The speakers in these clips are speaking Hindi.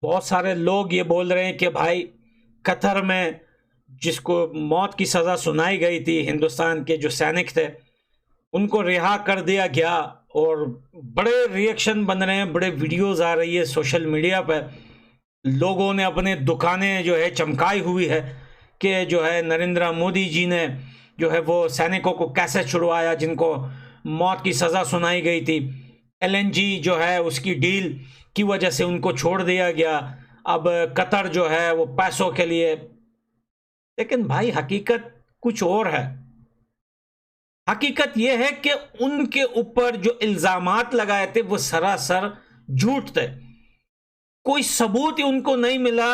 बहुत सारे लोग ये बोल रहे हैं कि भाई कतर में जिसको मौत की सज़ा सुनाई गई थी, हिंदुस्तान के जो सैनिक थे उनको रिहा कर दिया गया। और बड़े रिएक्शन बन रहे हैं, बड़े वीडियोस आ रही है सोशल मीडिया पर। लोगों ने अपने दुकानें जो है चमकाई हुई है कि जो है नरेंद्र मोदी जी ने जो है वो सैनिकों को कैसे छुड़वाया जिनको मौत की सज़ा सुनाई गई थी। एलएनजी जो है उसकी डील की वजह से उनको छोड़ दिया गया। अब कतर जो है वो पैसों के लिए। लेकिन भाई हकीकत कुछ और है। हकीकत यह है कि उनके ऊपर जो इल्जामात लगाए थे वो सरासर झूठ थे। कोई सबूत ही उनको नहीं मिला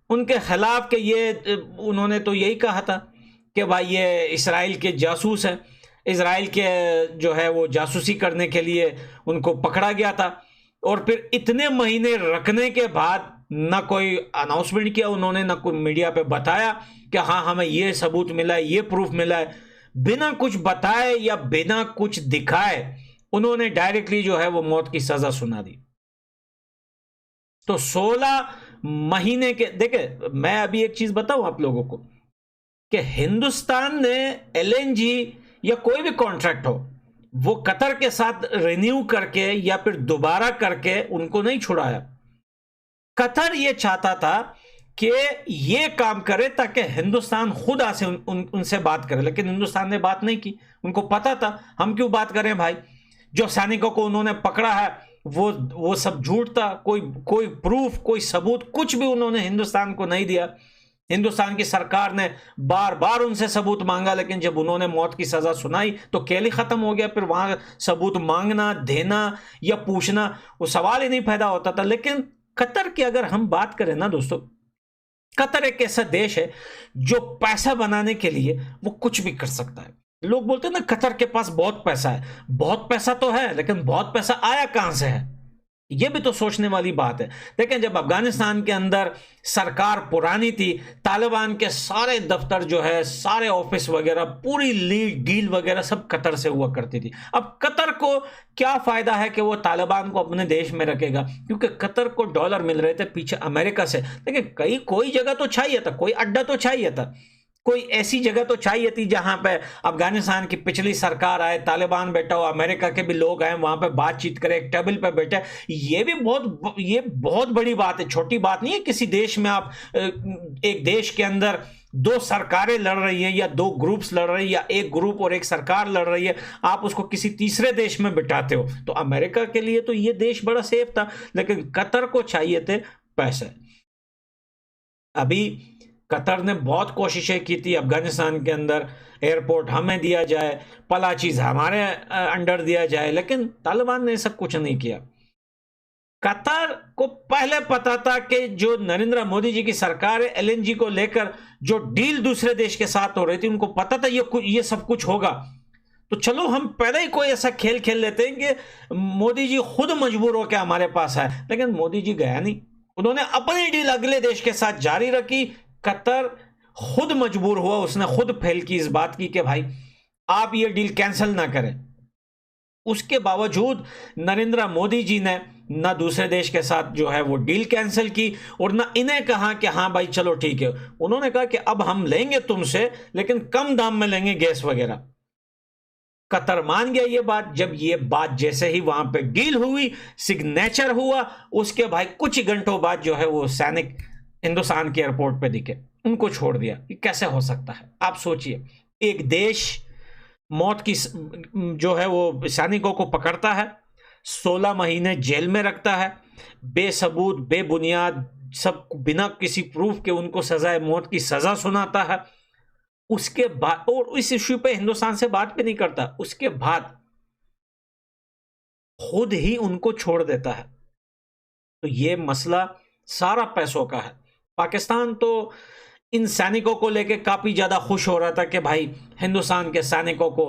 उनके खिलाफ कि ये उन्होंने तो यही कहा था कि भाई ये इसराइल के जासूस हैं। इसराइल के जो है वो जासूसी करने के लिए उनको पकड़ा गया था। और फिर इतने महीने रखने के बाद ना कोई अनाउंसमेंट किया उन्होंने, ना कोई मीडिया पे बताया कि हाँ हमें ये सबूत मिला है, ये प्रूफ मिला है। बिना कुछ बताए या बिना कुछ दिखाए उन्होंने डायरेक्टली जो है वो मौत की सजा सुना दी। तो 16 महीने के देखे, मैं अभी एक चीज बताऊं आप लोगों को कि हिंदुस्तान ने एलएनजी या कोई भी कॉन्ट्रैक्ट हो वो कतर के साथ रिन्यू करके या फिर दोबारा करके उनको नहीं छुड़ाया। कतर ये चाहता था कि ये काम करे ताकि हिंदुस्तान खुद आसे उनसे बात करे, लेकिन हिंदुस्तान ने बात नहीं की। उनको पता था हम क्यों बात करें भाई, जो सैनिकों को उन्होंने पकड़ा है वो सब झूठ था। कोई प्रूफ, कोई सबूत कुछ भी उन्होंने हिंदुस्तान को नहीं दिया। हिंदुस्तान की सरकार ने बार बार उनसे सबूत मांगा, लेकिन जब उन्होंने मौत की सजा सुनाई तो खेल ही खत्म हो गया। फिर वहां सबूत मांगना, देना या पूछना वो सवाल ही नहीं पैदा होता था। लेकिन कतर की अगर हम बात करें ना दोस्तों, कतर एक ऐसा देश है जो पैसा बनाने के लिए वो कुछ भी कर सकता है। लोग बोलते हैं ना कतर के पास बहुत पैसा है। बहुत पैसा तो है, लेकिन बहुत पैसा आया कहां से है, यह भी तो सोचने वाली बात है। देखें, जब अफगानिस्तान के अंदर सरकार पुरानी थी, तालिबान के सारे दफ्तर जो है, सारे ऑफिस वगैरह, पूरी लीड डील वगैरह सब कतर से हुआ करती थी। अब कतर को क्या फायदा है कि वो तालिबान को अपने देश में रखेगा, क्योंकि कतर को डॉलर मिल रहे थे पीछे अमेरिका से। लेकिन कोई जगह तो चाहिए था, कोई अड्डा तो चाहिए था, कोई ऐसी जगह तो चाहिए थी जहां पे अफगानिस्तान की पिछली सरकार आए, तालिबान बैठा हो, अमेरिका के भी लोग आए, वहां पे बातचीत करें, एक टेबल पे बैठे। ये बहुत बड़ी बात है, छोटी बात नहीं है। किसी देश में आप एक देश के अंदर दो सरकारें लड़ रही हैं या दो ग्रुप्स लड़ रही है या एक ग्रुप और एक सरकार लड़ रही है, आप उसको किसी तीसरे देश में बिठाते हो। तो अमेरिका के लिए तो ये देश बड़ा सेफ था, लेकिन कतर को चाहिए थे पैसे। अभी कतर ने बहुत कोशिशें की थी अफगानिस्तान के अंदर, एयरपोर्ट हमें दिया जाए, पला चीज हमारे अंडर दिया जाए, लेकिन तालिबान ने सब कुछ नहीं किया। कतर को पहले पता था कि जो नरेंद्र मोदी जी की सरकार है, एलएनजी को लेकर जो डील दूसरे देश के साथ हो रही थी, उनको पता था ये सब कुछ होगा। तो चलो हम पहले ही कोई ऐसा खेल खेल लेते हैं कि मोदी जी खुद मजबूर होकर हमारे पास आए। लेकिन मोदी जी गया नहीं, उन्होंने अपनी डील अगले देश के साथ जारी रखी। कतर खुद मजबूर हुआ, उसने खुद फेल की इस बात की कि भाई आप ये डील कैंसिल ना करें। उसके बावजूद नरेंद्र मोदी जी ने ना दूसरे देश के साथ जो है वो डील कैंसिल की और ना इन्हें कहा कि हाँ भाई चलो ठीक है। उन्होंने कहा कि अब हम लेंगे तुमसे, लेकिन कम दाम में लेंगे गैस वगैरह। कतर मान गया ये बात। जब ये बात जैसे ही वहां पे डील हुई, सिग्नेचर हुआ, उसके भाई कुछ ही घंटों बाद जो है वो सैनिक हिंदुस्तान के एयरपोर्ट पे दिखे, उनको छोड़ दिया। ये कैसे हो सकता है? आप सोचिए, एक देश मौत की जो है वो सैनिकों को पकड़ता है, 16 महीने जेल में रखता है, बेसबूत बेबुनियाद सब बिना किसी प्रूफ के उनको सजाए मौत की सजा सुनाता है। उसके बाद और इस इश्यू पे हिंदुस्तान से बात भी नहीं करता, उसके बाद खुद ही उनको छोड़ देता है। तो ये मसला सारा पैसों का है। पाकिस्तान तो इन सैनिकों को लेके काफी ज्यादा खुश हो रहा था कि भाई हिंदुस्तान के सैनिकों को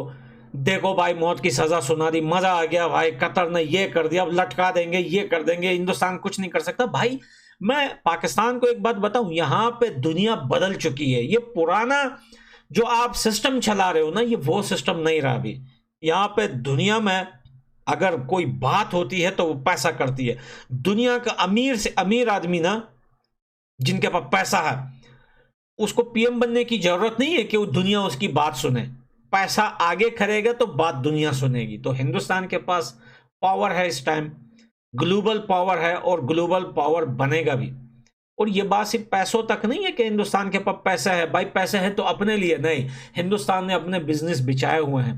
देखो भाई मौत की सजा सुना दी, मजा आ गया भाई, कतर ने ये कर दिया, अब लटका देंगे, ये कर देंगे, हिंदुस्तान कुछ नहीं कर सकता। भाई मैं पाकिस्तान को एक बात बताऊं, यहां पे दुनिया बदल चुकी है। ये पुराना जो आप सिस्टम चला रहे हो ना, ये वो सिस्टम नहीं रहा। अभी यहां पे दुनिया में अगर कोई बात होती है तो वो पैसा करती है। दुनिया का अमीर से अमीर आदमी ना, जिनके पास पैसा है, उसको पीएम बनने की जरूरत नहीं है कि वो दुनिया उसकी बात सुने। पैसा आगे करेगा तो बात दुनिया सुनेगी। तो हिंदुस्तान के पास पावर है इस टाइम, ग्लोबल पावर है और ग्लोबल पावर बनेगा भी। और ये बात सिर्फ पैसों तक नहीं है कि हिंदुस्तान के पास पैसा है, भाई पैसा है तो अपने लिए नहीं, हिंदुस्तान ने अपने बिजनेस बिछाए हुए हैं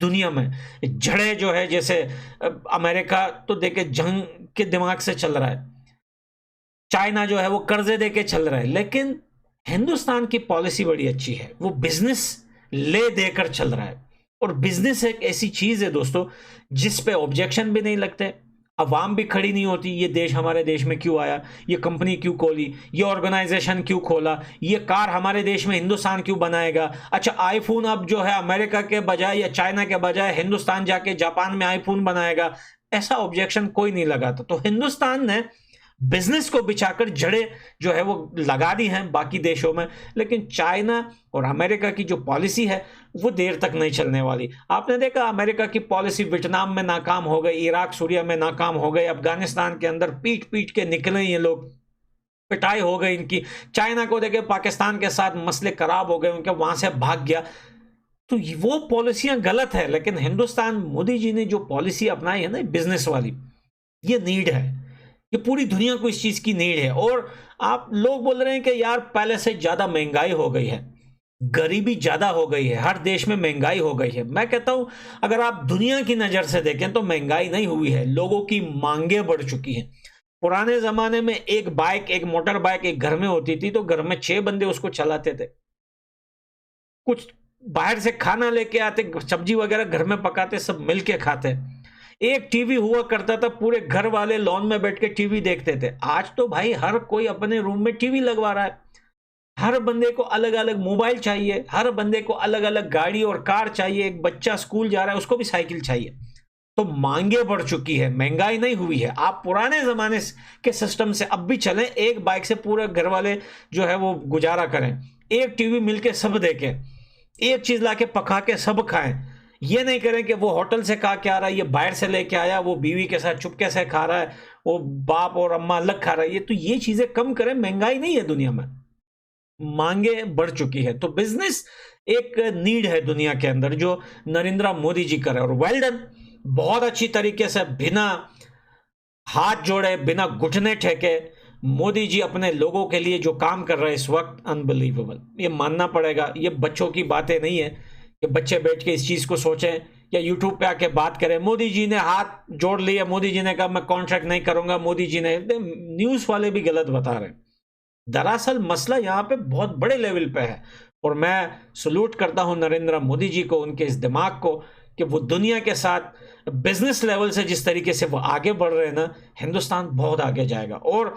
दुनिया में। जड़े जो है, जैसे अमेरिका तो देखे जंग के दिमाग से चल रहा है, चाइना जो है वो कर्जे दे के चल रहा है, लेकिन हिंदुस्तान की पॉलिसी बड़ी अच्छी है, वो बिजनेस ले देकर चल रहा है। और बिजनेस एक ऐसी चीज है दोस्तों जिस पे ऑब्जेक्शन भी नहीं लगते, अवाम भी खड़ी नहीं होती, ये देश हमारे देश में क्यों आया, ये कंपनी क्यों खोली, ये ऑर्गेनाइजेशन क्यों खोला, ये कार हमारे देश में हिंदुस्तान क्यों बनाएगा। अच्छा, आईफोन अब जो है अमेरिका के बजाय या चाइना के बजाय हिंदुस्तान जाके जापान में आईफोन बनाएगा, ऐसा ऑब्जेक्शन कोई नहीं लगाता। तो हिंदुस्तान ने बिजनेस को बिछाकर जड़े जो है वो लगा दी हैं बाकी देशों में। लेकिन चाइना और अमेरिका की जो पॉलिसी है वो देर तक नहीं चलने वाली। आपने देखा अमेरिका की पॉलिसी वियतनाम में नाकाम हो गई, इराक सूरिया में नाकाम हो गई, अफगानिस्तान के अंदर पीट पीट के निकले ये लोग, पिटाई हो गई इनकी। चाइना को देखे पाकिस्तान के साथ मसले खराब हो गए उनके, वहां से भाग गया। तो वो पॉलिसियां गलत है, लेकिन हिंदुस्तान मोदी जी ने जो पॉलिसी अपनाई है ना बिजनेस वाली, ये नीड है, ये पूरी दुनिया को इस चीज की नीड है। और आप लोग बोल रहे हैं कि यार पहले से ज्यादा महंगाई हो गई है, गरीबी ज्यादा हो गई है, हर देश में महंगाई हो गई है। मैं कहता हूं अगर आप दुनिया की नजर से देखें तो महंगाई नहीं हुई है, लोगों की मांगे बढ़ चुकी हैं। पुराने जमाने में एक बाइक, एक मोटर बाइक एक घर में होती थी तो घर में 6 बंदे उसको चलाते थे। कुछ बाहर से खाना लेके आते, सब्जी वगैरह घर में पकाते, सब मिलके खाते। एक टीवी हुआ करता था, पूरे घर वाले लॉन में बैठ के टीवी देखते थे। आज तो भाई हर कोई अपने रूम में टीवी लगवा रहा है, हर बंदे को अलग अलग मोबाइल चाहिए, हर बंदे को अलग अलग गाड़ी और कार चाहिए, एक बच्चा स्कूल जा रहा है उसको भी साइकिल चाहिए। तो मांगे बढ़ चुकी है, महंगाई नहीं हुई है। आप पुराने जमाने के सिस्टम से अब भी चलें, एक बाइक से पूरे घर वाले जो है वो गुजारा करें, एक टीवी मिलके सब देखें, एक चीज लाके पका के सब खाएं। ये नहीं करें कि वो होटल से खा के आ रहा है, ये बाहर से लेके आया, वो बीवी के साथ चुपके से खा रहा है, वो बाप और अम्मा अलग खा रहा है। तो ये चीजें कम करें, महंगाई नहीं है दुनिया में, मांगे बढ़ चुकी है। तो बिजनेस एक नीड है दुनिया के अंदर जो नरेंद्र मोदी जी कर रहे हैं। और वेल डन, बहुत अच्छी तरीके से बिना हाथ जोड़े, बिना घुटने ठेके मोदी जी अपने लोगों के लिए जो काम कर रहे हैं इस वक्त, अनबिलीवेबल। ये मानना पड़ेगा, ये बच्चों की बातें नहीं है कि बच्चे बैठ के इस चीज को सोचें या यूट्यूब पे आके बात करें। मोदी जी ने हाथ जोड़ लिए, मोदी जी ने कहा मैं कॉन्ट्रैक्ट नहीं करूंगा, मोदी जी ने, न्यूज वाले भी गलत बता रहे हैं। दरअसल मसला यहाँ पे बहुत बड़े लेवल पे है। और मैं सलूट करता हूं नरेंद्र मोदी जी को, उनके इस दिमाग को कि वो दुनिया के साथ बिजनेस लेवल से जिस तरीके से वो आगे बढ़ रहे हैं ना, हिंदुस्तान बहुत आगे जाएगा। और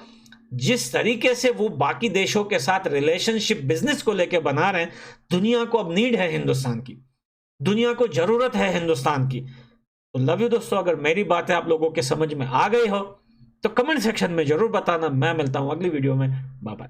जिस तरीके से वो बाकी देशों के साथ रिलेशनशिप बिजनेस को लेके बना रहे हैं, दुनिया को अब नीड है हिंदुस्तान की, दुनिया को जरूरत है हिंदुस्तान की। तो लव यू दोस्तों, अगर मेरी बातें आप लोगों के समझ में आ गई हो तो कमेंट सेक्शन में जरूर बताना। मैं मिलता हूं अगली वीडियो में, बाय बाय।